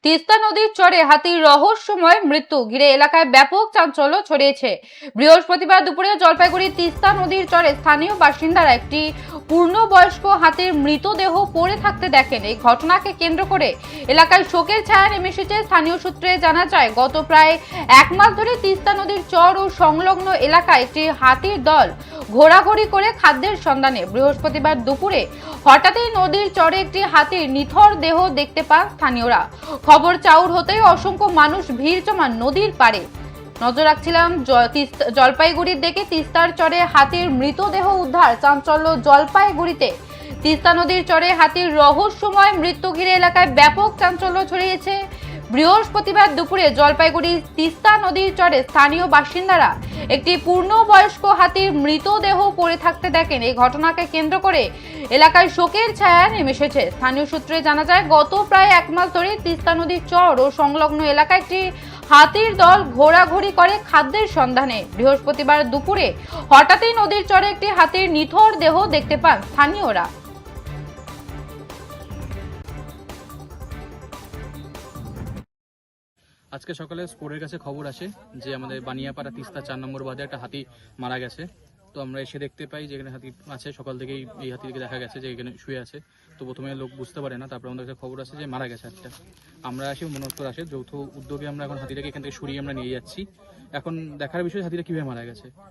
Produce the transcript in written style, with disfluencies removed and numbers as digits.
তিস্তা নদীর চরে হাতির রহস্যময় মৃত্যু ঘিরে এলাকায় ব্যাপক চাঞ্চল্য ছড়িয়েছে। বৃহস্পতিবার দুপুরে জলপাইগুড়ি তিস্তা নদীর চরে স্থানীয় বাসিন্দারা একটি পূর্ণবয়স্ক হাতির মৃতদেহ পড়ে থাকতে দেখেন। এই ঘটনাকে কেন্দ্র করে এলাকায় শোকের ছায়া নেমে এসেছে। স্থানীয় সূত্রে জানা যায়, গত প্রায় এক মাস ধরে তিস্তা নদীর চর ও সংলগ্ন এলাকায় একটি হাতির দল ঘোরাঘুরি করে খাদ্যের সন্ধানে বৃহস্পতিবার দুপুরে হঠাৎই নদীর চরে একটি হাতির নিথর দেহ দেখতে পান স্থানীয়রা। খবর চাউর হতেই অসংখ্য মানুষ ভিড় জমান নদীর পাড়ে। নজর রাখছিলাম জলপাইগুড়ির দিকে। তিস্তার চরে হাতির মৃতদেহ উদ্ধার, চাঞ্চল্য জলপাইগুড়িতে। তিস্তা নদীর চরে হাতির রহস্যময় মৃত্যু ঘিরে এলাকায় ব্যাপক চাঞ্চল্য ছড়িয়েছে। বৃহস্পতিবার দুপুরে জলপাইগুড়ি তিস্তা নদীর চরে স্থানীয় বাসিন্দারা একটি পূর্ণবয়স্ক হাতির মৃতদেহ পড়ে থাকতে দেখেন। এই ঘটনাকে কেন্দ্র করে এলাকায় শোকের ছায়া নেমে এসেছে। স্থানীয় সূত্রে জানা যায়, গত প্রায় এক মাস ধরে তিস্তা নদীর চর ও সংলগ্ন এলাকায় একটি হাতির দল ঘোরাঘুরি করে খাদ্যের সন্ধানে বৃহস্পতিবার দুপুরে হঠাৎই নদীর চরে একটি হাতির নিথর দেহ দেখতে পান স্থানীয়রা। আজকে সকালে স্পোর্টের কাছে খবর আসে যে আমাদের বানিয়াপাড়া তিস্তা 4 নম্বর বাদে একটা হাতি মারা গেছে। তো আমরা এসে দেখতে পাই যে এখানে হাতি আছে। সকাল থেকেই এই হাতিকে দেখা গেছে যে এখানে শুয়ে আছে। তো প্রথমে লোক বুঝতে পারে না, তারপরে আমাদের কাছে খবর আসে যে মারা গেছে একটা। আমরা আসি, মনোত্তর আসে, যৌথ উদ্যোগে আমরা এখন হাতিটাকে এখান থেকে সরিয়ে আমরা নিয়ে যাচ্ছি। এখন দেখার বিষয় হাতিটা কিভাবে মারা গেছে।